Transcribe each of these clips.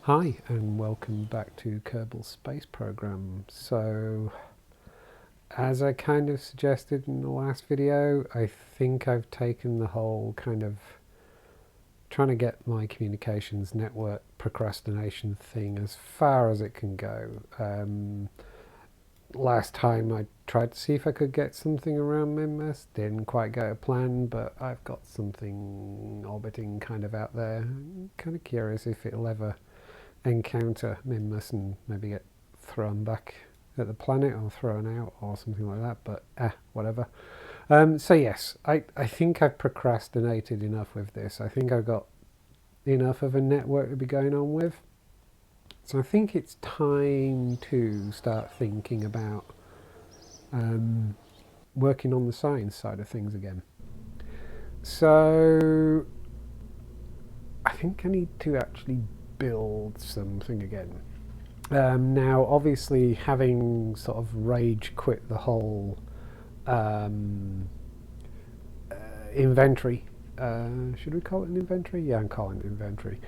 Hi and welcome back to Kerbal Space Program. So, as I kind of suggested in the last video, I think I've taken the whole kind of trying to get my communications network procrastination thing as far as it can go. Last time I tried to see if I could get something around Minmus, didn't quite get a plan, but I've got something orbiting kind of out there. I'm kind of curious if it'll ever encounter Minmus and maybe get thrown back at the planet or thrown out or something like that, but whatever. So yes, I think I've procrastinated enough with this. I think I've got enough of a network to be going on with. So I think it's time to start thinking about working on the science side of things again. So I think I need to actually build something again. Now, obviously, having sort of rage quit the whole inventory, should we call it an inventory? Yeah, I'm calling it inventory.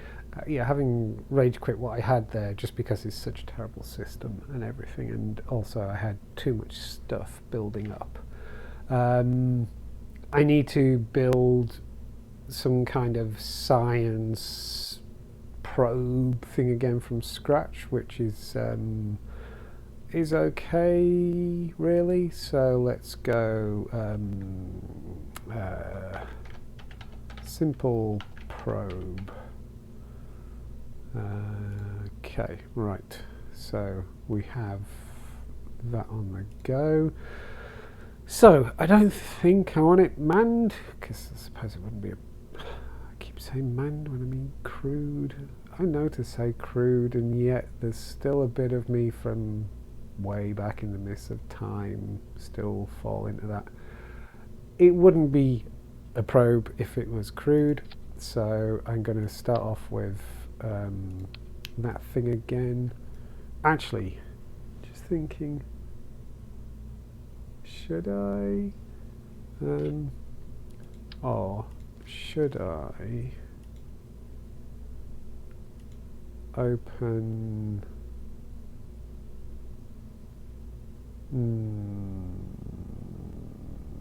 Yeah, having rage quit what I had there just because it's such a terrible system and everything, and also I had too much stuff building up. I need to build some kind of science probe thing again from scratch, which is okay, really. So let's go simple probe. Okay, right. So we have that on the go. So I don't think I want it manned, because I suppose it wouldn't be I keep saying manned when I mean crewed. I know to say crewed, and yet there's still a bit of me from way back in the mists of time still fall into that. It wouldn't be a probe if it was crewed, so I'm going to start off with that thing again. Actually, just thinking, should I or should I open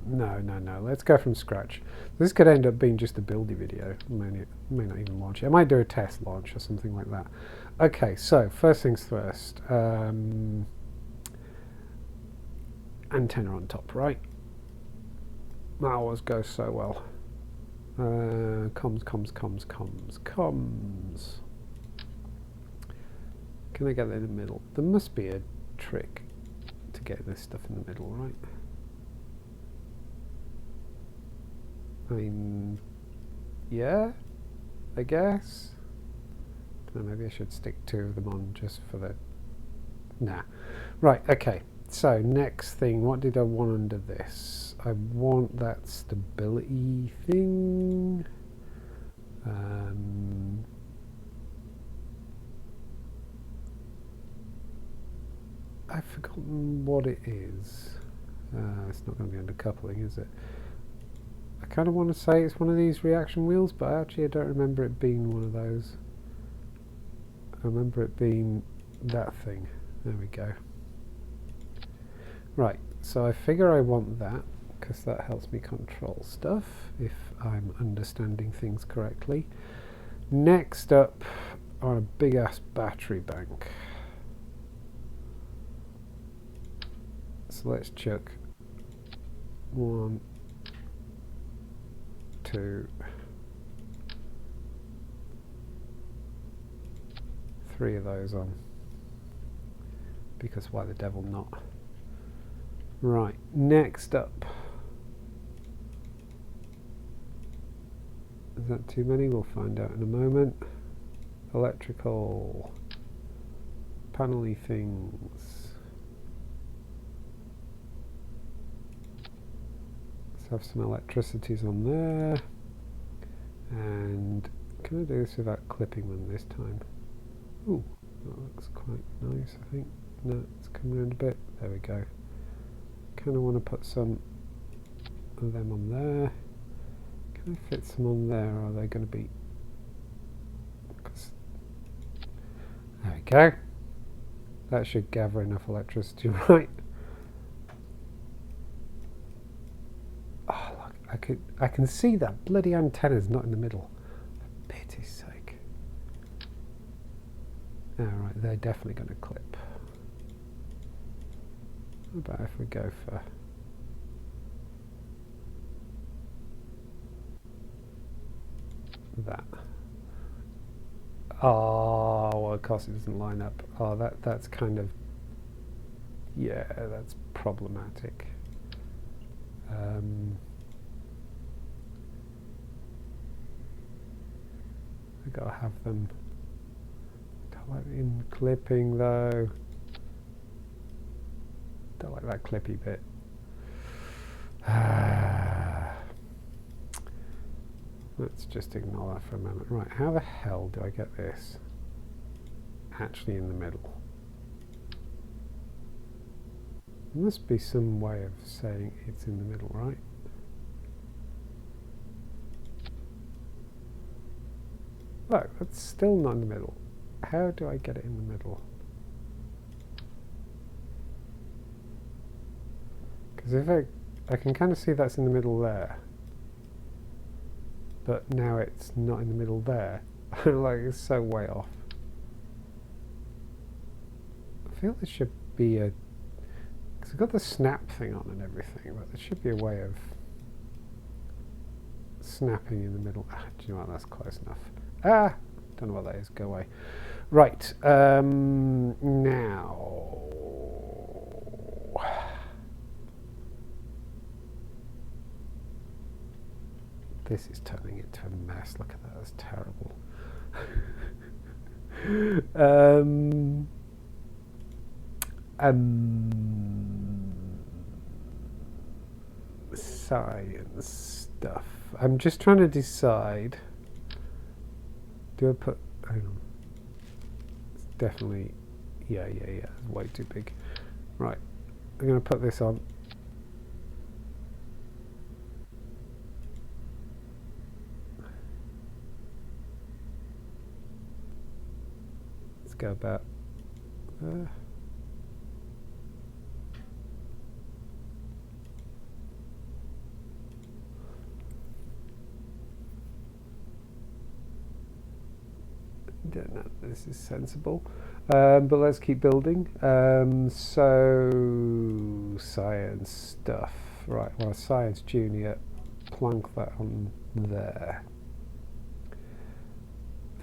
no, let's go from scratch. This could end up being just a buildy video. May not even launch it. I might do a test launch or something like that. Okay, so first things first, antenna on top, right? That always goes so well. Comms. Can I get that in the middle? There must be a trick to get this stuff in the middle, right? I mean, yeah, I guess. Maybe I should stick two of them on just for the... Nah. Right, okay. So, next thing, what did I want under this? I want that stability thing. I've forgotten what it is. It's not going to be under coupling, is it? I kind of want to say it's one of these reaction wheels, but actually I don't remember it being one of those. I remember it being that thing. There we go. Right, so I figure I want that, because that helps me control stuff, if I'm understanding things correctly. Next up are a big ass battery bank. So let's chuck 1, 2, 3 of those on, because why the devil not? Right, next up, is that too many? We'll find out in a moment. Electrical panel-y things. Let's have some electricities on there. And can I do this without clipping them this time? Ooh, that looks quite nice, I think. No, it's coming around a bit. There we go. Kind of want to put some of them on there. Can I fit some on there, or are they going to be... go. That should gather enough electricity, right? Oh, look, I can see that bloody antenna's not in the middle. For pity's sake. Alright, they're definitely going to clip. What about if we go for... that? Oh, well, of course it doesn't line up. Oh, that's kind of... yeah, that's problematic. I gotta have them... don't like in clipping though. Don't like that clippy bit. Let's just ignore that for a moment. Right, how the hell do I get this actually in the middle? There must be some way of saying it's in the middle, right? Look, that's still not in the middle. How do I get it in the middle? Because if I can kind of see that's in the middle there. But now it's not in the middle there. Like, it's so way off. I feel there should be a... because I've got the snap thing on and everything, but there should be a way of snapping in the middle. Ah, do you know what? That's close enough. Ah! Don't know what that is. Go away. Right. Now... this is turning into a mess. Look at that. That's terrible. Science stuff. I'm just trying to decide. Do I put... hang on. It's definitely... yeah, it's way too big. Right. I'm going to put this on. Let's go about... don't know, this is sensible, but let's keep building. So science stuff, right? Well, science junior, plonk that on there.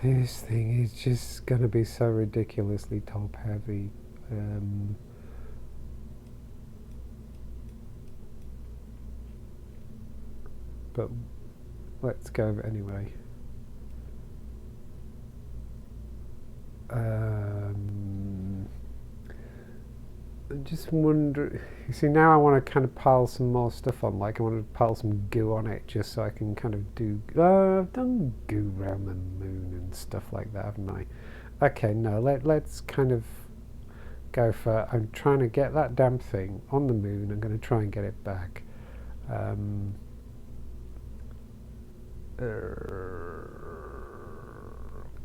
This thing is just going to be so ridiculously top heavy. But let's go over anyway. I just wonder, you see, now I want to kind of pile some more stuff on, like I want to pile some goo on it just so I can kind of do, I've done goo around the moon and stuff like that, haven't I? Okay, no, let's kind of go for, I'm trying to get that damn thing on the moon, I'm going to try and get it back.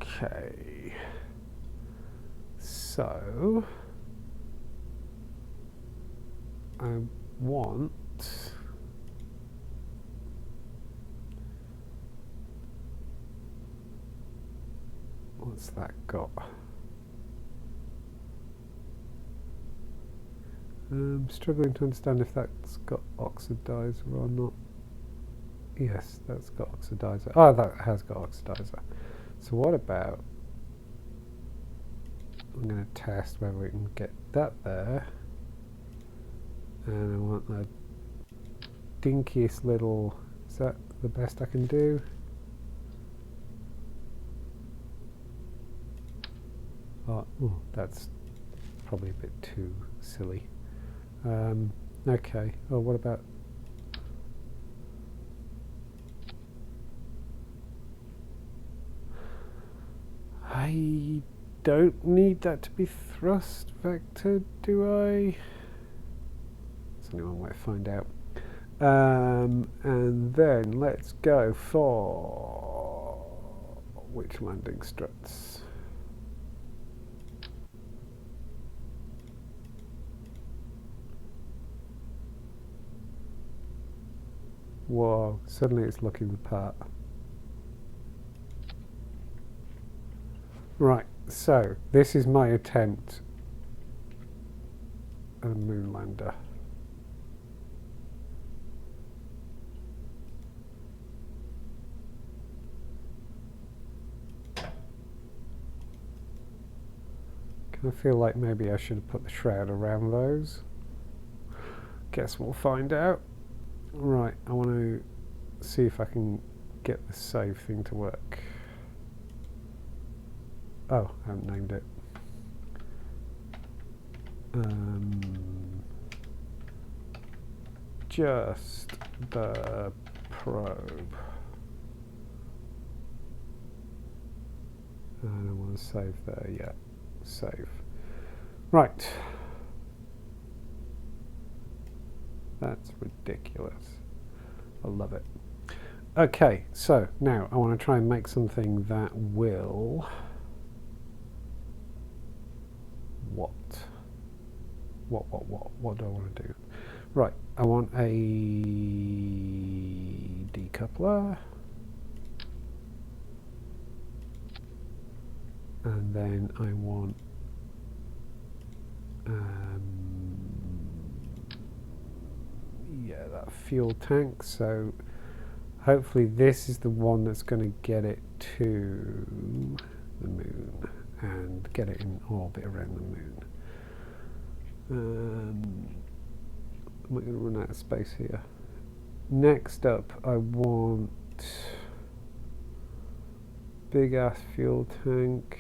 Okay. So I want what's that got? I'm struggling to understand if that's got oxidizer or not. Yes, that's got oxidizer. Oh, that has got oxidizer. So what about, I'm going to test whether we can get that there. And I want the dinkiest little, is that the best I can do? Oh, that's probably a bit too silly. Okay, oh, what about, I don't need that to be thrust vector, do I? There's only one way to find out. And then let's go for which landing struts? Whoa, suddenly it's looking the part. Right, so this is my attempt at a moon lander. I feel like maybe I should have put the shroud around those. Guess we'll find out. Right, I want to see if I can get the save thing to work. Oh, I haven't named it. Just the probe. And I want to save there, yeah. Save. Right. That's ridiculous. I love it. Okay, so now I want to try and make something that will... What do I want to do? Right, I want a decoupler. And then I want yeah, that fuel tank. So hopefully this is the one that's going to get it to the moon and get it in orbit around the moon. Am I going to run out of space here? Next up, I want big ass fuel tank.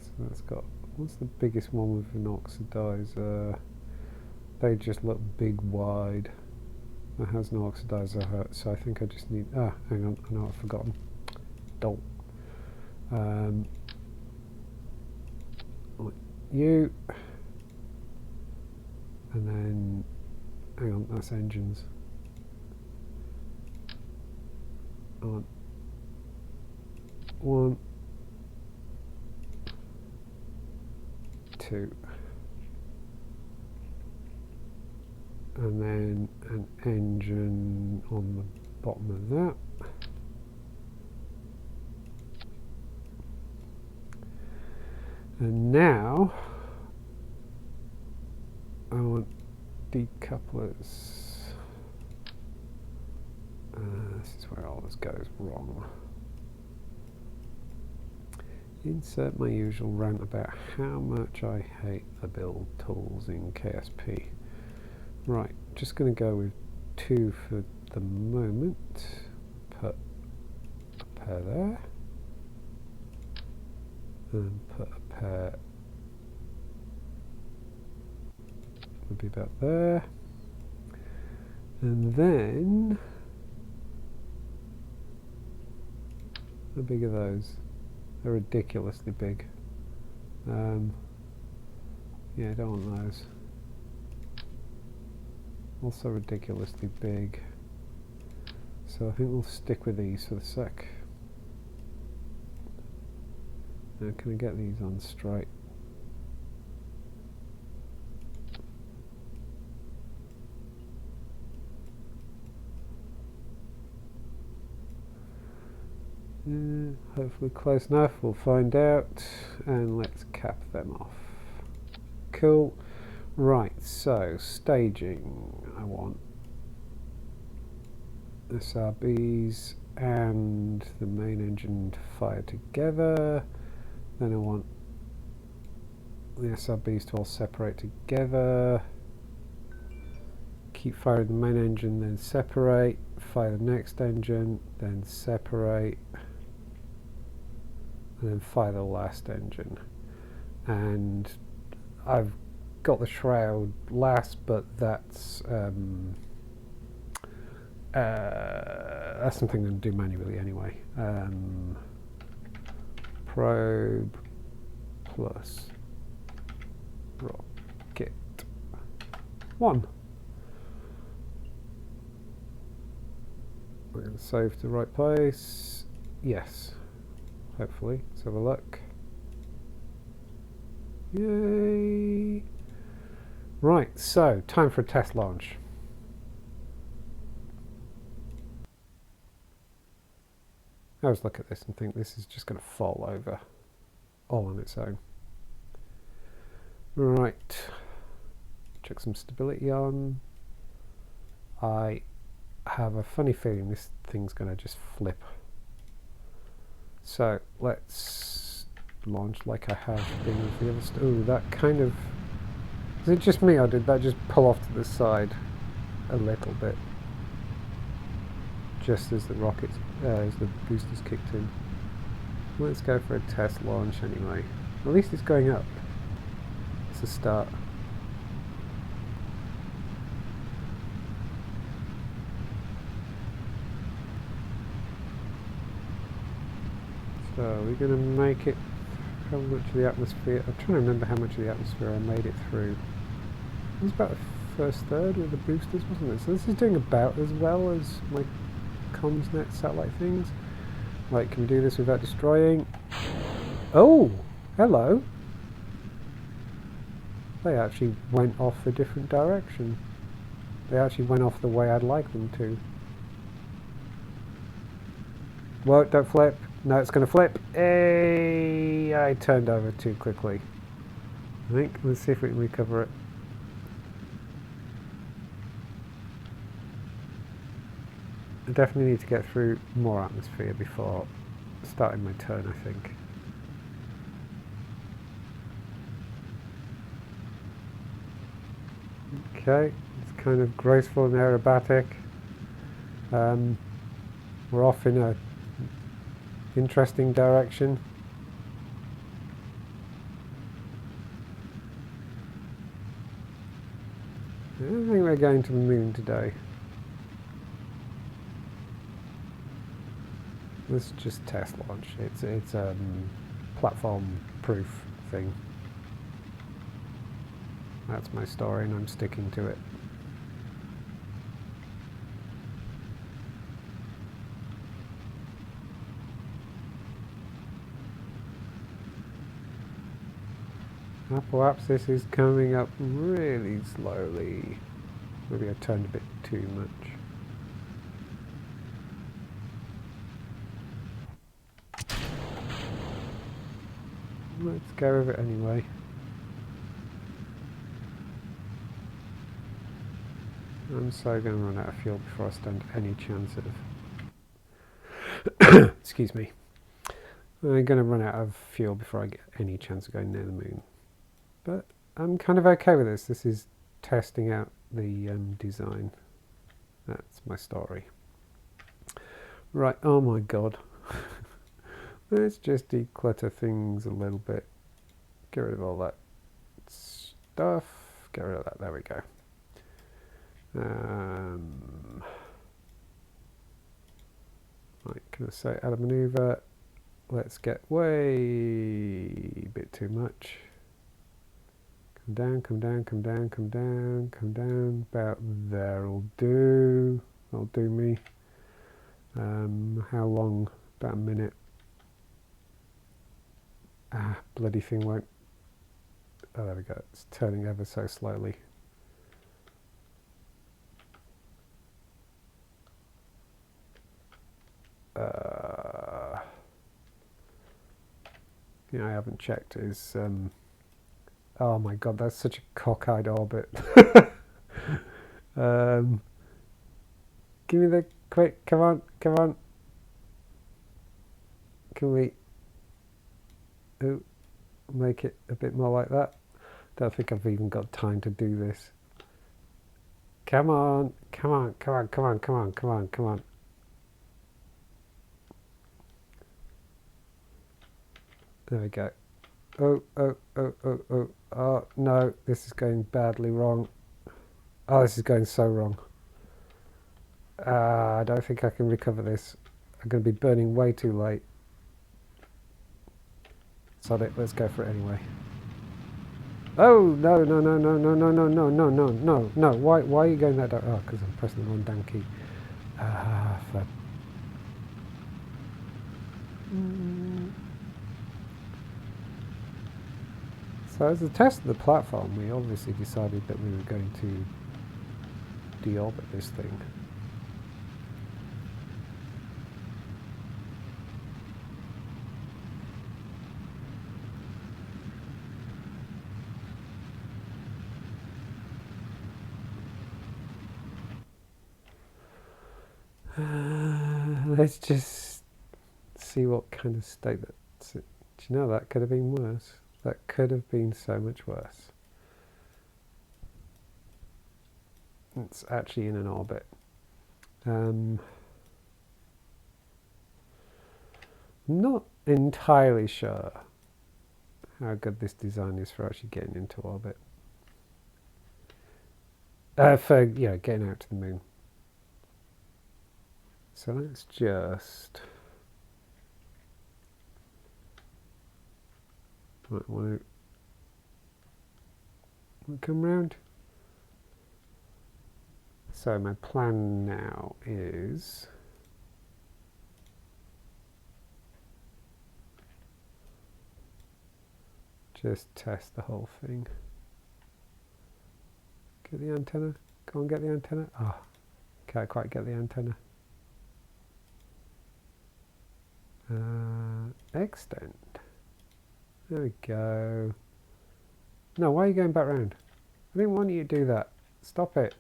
So that's got, what's the biggest one with an oxidizer? They just look big wide. That has no oxidizer, so I think I just need, hang on, I know I've forgotten. Dolt. You. And then, hang on, that's engines. On. 1, 2, and then an engine on the bottom of that. And now I want decouplers. This is where all this goes wrong. Insert my usual rant about how much I hate the build tools in KSP. Right, just going to go with 2 for the moment. Put a pair there. And put a pair, would be about there. And then, how big are those? They're ridiculously big. Yeah, I don't want those. Also ridiculously big. So I think we'll stick with these for the sec. Now can I get these on straight? Hopefully close enough, we'll find out, and let's cap them off. Cool. Right, so staging. I want SRBs and the main engine to fire together. Then I want the SRBs to all separate together. Keep firing the main engine, then separate. Fire the next engine, then separate. And then fire the last engine. And I've got the shroud last, but that's something I'm going to do manually anyway. Probe plus rocket 1. We're going to save to the right place. Yes. Hopefully. Let's have a look. Yay! Right, so time for a test launch. I always look at this and think this is just going to fall over all on its own. Right, check some stability on. I have a funny feeling this thing's going to just flip. So let's launch like I have been with the other stuff. Ooh, that kind of... Is it just me, or did that just pull off to the side a little bit? Just as the rockets, as the boosters kicked in. Let's go for a test launch anyway. At least it's going up. It's a start. So we're going to make it... How much of the atmosphere... I'm trying to remember how much of the atmosphere I made it through. It was about the first third with the boosters, wasn't it? So this is doing about as well as my ComsNet satellite things. Right, can we do this without destroying? Oh! Hello! They actually went off a different direction. They actually went off the way I'd like them to. Whoa, don't flip. No, it's going to flip. Hey! I turned over too quickly. I think. Let's see if we can recover it. I definitely need to get through more atmosphere before starting my turn, I think. Okay, it's kind of graceful and aerobatic. We're off in a interesting direction. I don't think we're going to the moon today. Let's just test launch. It's a platform proof thing. That's my story and I'm sticking to it. Apoapsis is coming up really slowly. Maybe I turned a bit too much. Let's go with it anyway. I'm so going to run out of fuel before I stand any chance of... Excuse me. I'm going to run out of fuel before I get any chance of going near the moon. But I'm kind of okay with this. This is testing out the design. That's my story. Right, oh my god. Let's just declutter things a little bit. Get rid of all that stuff. Get rid of that. There we go. Right, can I say out of maneuver? Let's get way a bit too much. Come down, come down, come down, come down, come down. About there'll do. That'll do me. How long? About a minute. Ah, bloody thing won't. Oh, there we go. It's turning ever so slowly. Yeah, I haven't checked is oh my god, that's such a cockeyed orbit. Give me the quick, come on, come on. Can we make it a bit more like that? Don't think I've even got time to do this. Come on, come on, come on, come on, come on, come on, come on. There we go. Oh, oh, oh, oh, oh. Oh, no, this is going badly wrong. Oh, this is going so wrong. I don't think I can recover this. I'm going to be burning way too late. Sod it, let's go for it anyway. Oh, no, no, no, no, no, no, no, no, no, no, no, no. Why are you going that direction? Oh, because I'm pressing the wrong damn key. Fuck. So as a test of the platform, we obviously decided that we were going to deorbit this thing. Let's just see what kind of state that's in. Do you know, that could have been worse. That could have been so much worse. It's actually in an orbit. I'm not entirely sure how good this design is for actually getting into orbit. For getting out to the moon. So let's just want to come round. So my plan now is just test the whole thing. Get the antenna. Go and get the antenna. Oh, can't quite get the antenna. Extend. There we go. No, why are you going back round? I didn't want you to do that. Stop it.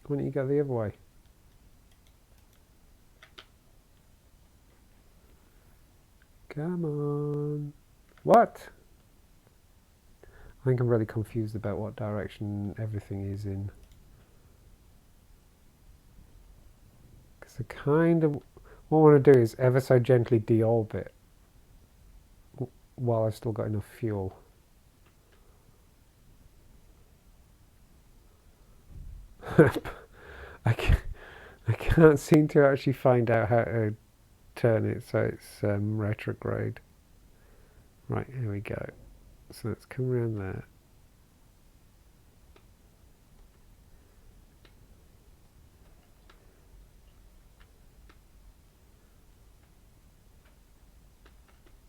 Why don't you go the other way? Come on. What? I think I'm really confused about what direction everything is in. Because the kind of... what I want to do is ever so gently deorbit while I've still got enough fuel. I can't seem to actually find out how to turn it so it's retrograde. Right, here we go. So let's come around there.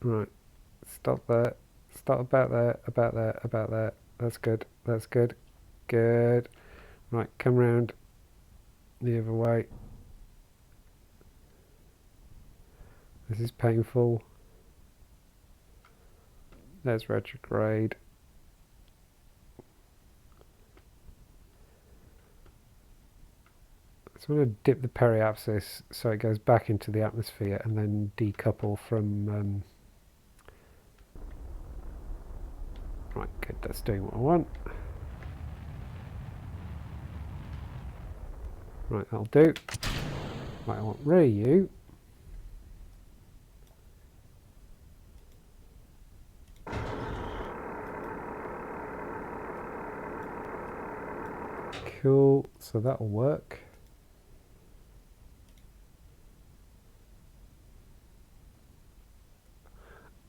Right, stop there. Stop about there, about there, about there. That's good, that's good. Good. Right, come round the other way. This is painful. There's retrograde. So I'm going to dip the periapsis so it goes back into the atmosphere and then decouple from... right, good, that's doing what I want. Right, that'll do. Right, I want rid of you. Cool, so that'll work.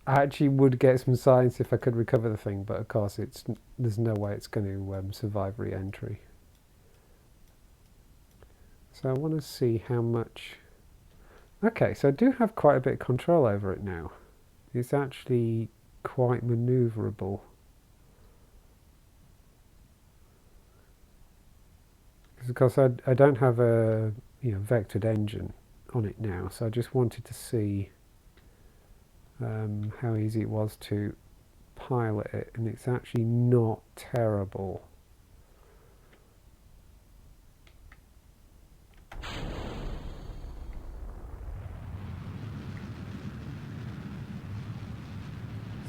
I actually would get some science if I could recover the thing, but of course there's no way it's going to survive re-entry. So I want to see how much... okay, so I do have quite a bit of control over it now. It's actually quite manoeuvrable. Because of course I don't have a vectored engine on it now, so I just wanted to see how easy it was to pilot it, and it's actually not terrible.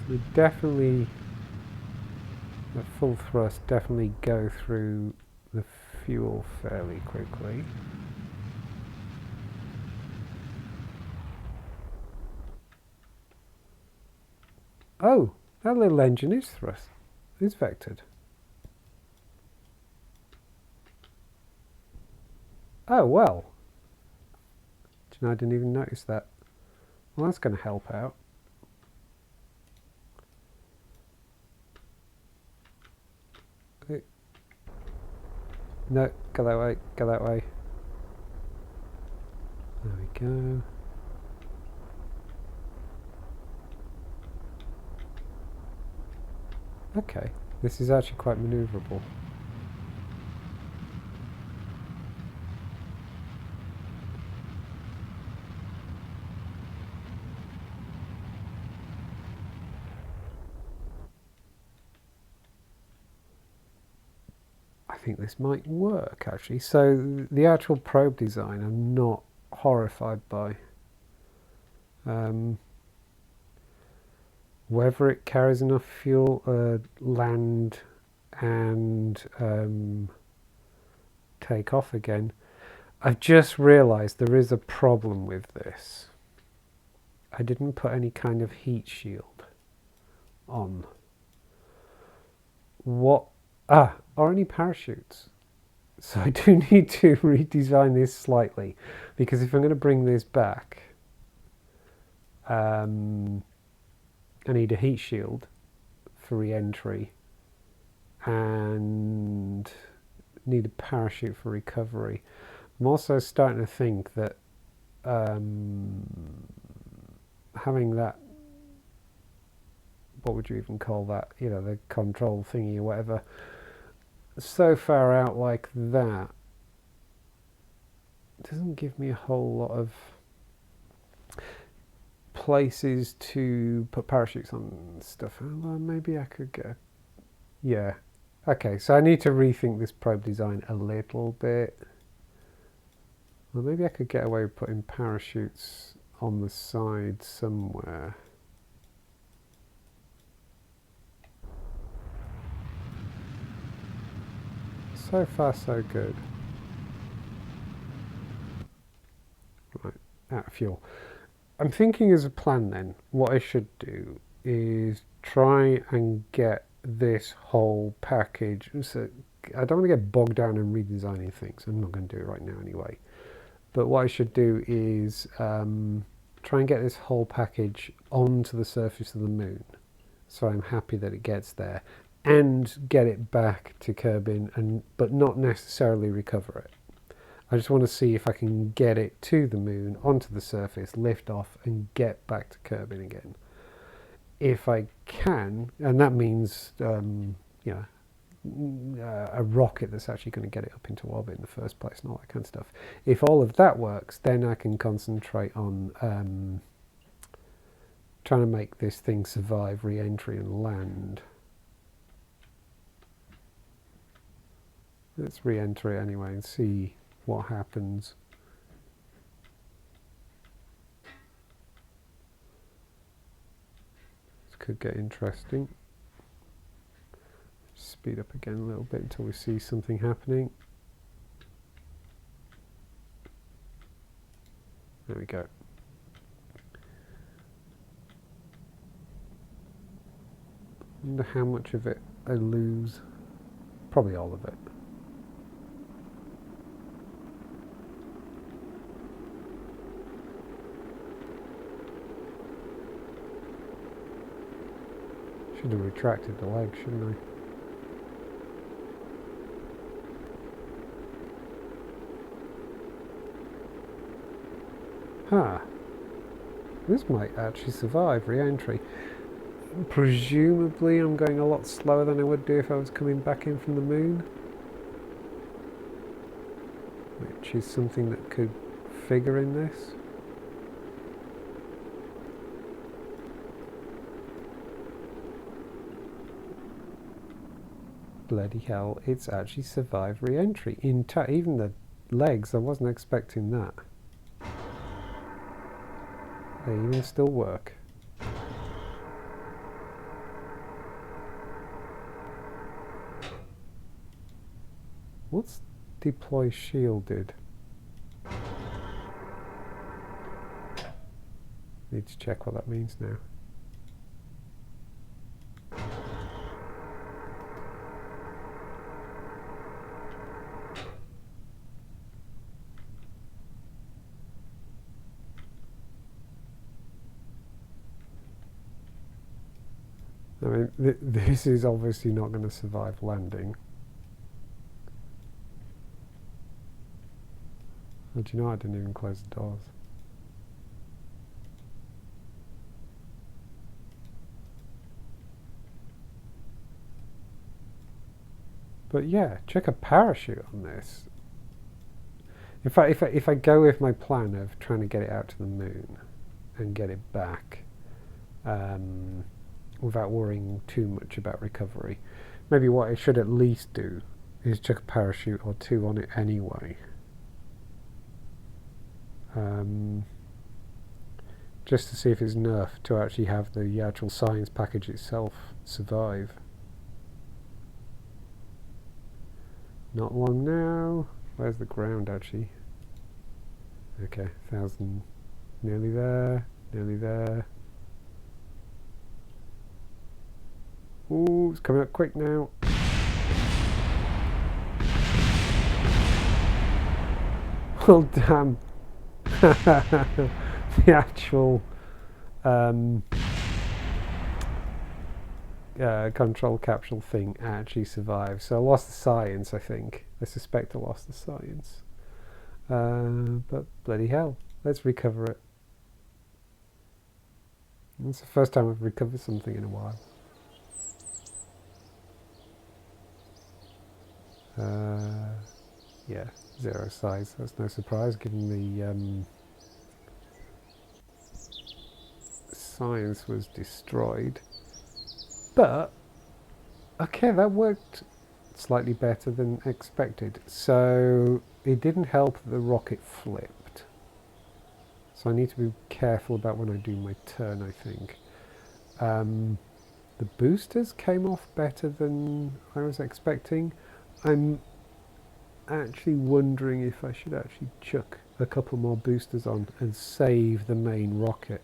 So definitely, at full thrust, definitely go through the fuel fairly quickly. Oh, that little engine is thrust. It's vectored. Oh, well. Do you know, I didn't even notice that. Well, that's going to help out. No, go that way, go that way. There we go. Okay, this is actually quite manoeuvrable. I think this might work actually. So the actual probe design I'm not horrified by. Whether it carries enough fuel, land and take off again. I've just realised there is a problem with this. I didn't put any kind of heat shield on. What? Are any parachutes? So I do need to redesign this slightly, because if I'm going to bring this back, I need a heat shield for re-entry and need a parachute for recovery. I'm also starting to think that having that, what would you even call that, you know, the control thingy or whatever, so far out like that doesn't give me a whole lot of places to put parachutes on stuff. Well, maybe I could get, yeah, okay, so I need to rethink this probe design a little bit. Well, maybe I could get away with putting parachutes on the side somewhere. So far so good. Right, out of fuel. I'm thinking as a plan then, what I should do is try and get this whole package. So I don't want to get bogged down in redesigning things. I'm not going to do it right now anyway. But what I should do is try and get this whole package onto the surface of the moon. So I'm happy that it gets there, and get it back to Kerbin, but not necessarily recover it. I just want to see if I can get it to the moon, onto the surface, lift off and get back to Kerbin again. If I can, and that means you know, a rocket that's actually going to get it up into orbit in the first place and all that kind of stuff. If all of that works, then I can concentrate on trying to make this thing survive re-entry and land. Let's re-enter it anyway and see what happens. This could get interesting. Speed up again a little bit until we see something happening. There we go. Wonder how much of it I lose. Probably all of it. Should have retracted the leg, shouldn't I? Huh. This might actually survive re-entry. Presumably I'm going a lot slower than I would do if I was coming back in from the moon. Which is something that could figure in this. Bloody hell, it's actually survived re-entry. Even the legs, I wasn't expecting that. They even still work. What's deploy shielded? Need to check what that means now. I mean, this is obviously not going to survive landing. Oh, do you know I didn't even close the doors? But yeah, check a parachute on this. If I go with my plan of trying to get it out to the moon and get it back, without worrying too much about recovery, maybe what I should at least do is chuck a parachute or two on it anyway. Just to see if it's enough to actually have the actual science package itself survive. Not long now. Where's the ground actually? Okay, 1,000. Nearly there. Nearly there. Ooh, it's coming up quick now. Well, damn. The actual control capsule thing actually survived. So I lost the science, I think. I suspect I lost the science. But bloody hell, let's recover it. It's the first time I've recovered something in a while. Yeah, 0 size. That's no surprise given the science was destroyed. But okay, that worked slightly better than expected. So it didn't help that the rocket flipped. So I need to be careful about when I do my turn, I think. The boosters came off better than I was expecting. I'm actually wondering if I should actually chuck a couple more boosters on and save the main rocket.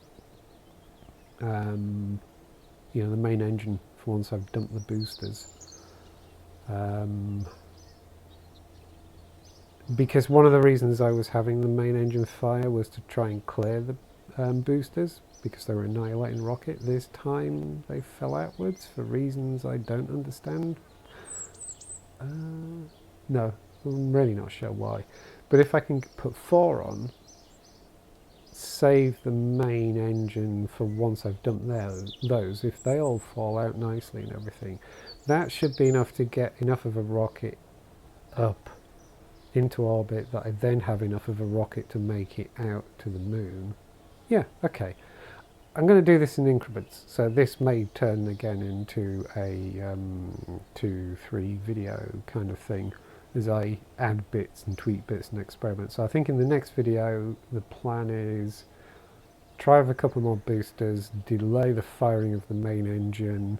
You know, the main engine for once I've dumped the boosters. Because one of the reasons I was having the main engine fire was to try and clear the boosters, because they were annihilating rocket. This time they fell outwards for reasons I don't understand. No, I'm really not sure why. But if I can put 4 on, save the main engine for once I've dumped those, if they all fall out nicely and everything, that should be enough to get enough of a rocket up into orbit that I then have enough of a rocket to make it out to the moon. Yeah, okay. I'm going to do this in increments, so this may turn again into a 2-3 video kind of thing as I add bits and tweak bits and experiment. So I think in the next video the plan is try with a couple more boosters, delay the firing of the main engine,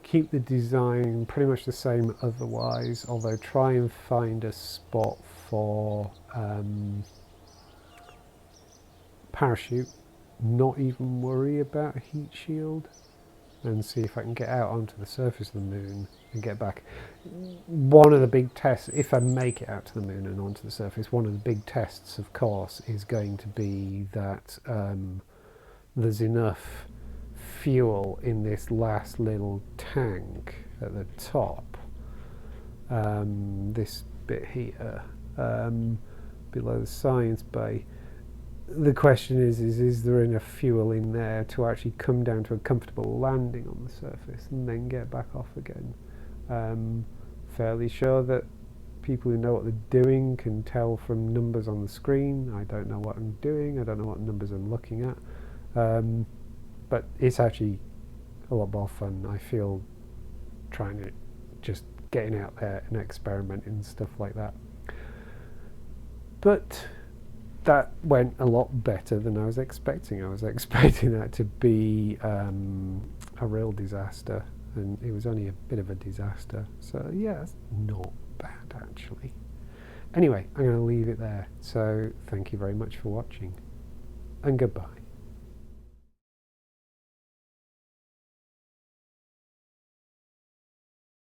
keep the design pretty much the same otherwise, although try and find a spot for parachute, not even worry about a heat shield, and see if I can get out onto the surface of the moon and get back. One of the big tests, if I make it out to the moon and onto the surface, one of the big tests, of course, is going to be that there's enough fuel in this last little tank at the top, this bit here, below the science bay. The question is there enough fuel in there to actually come down to a comfortable landing on the surface and then get back off again? Fairly sure that people who know what they're doing can tell from numbers on the screen. I don't know what I'm doing, I don't know what numbers I'm looking at, but it's actually a lot more fun, I feel, trying to just getting out there and experimenting and stuff like that. But that went a lot better than I was expecting. I was expecting that to be a real disaster, and it was only a bit of a disaster. So yeah, it's not bad actually. Anyway, I'm going to leave it there. So thank you very much for watching, and goodbye.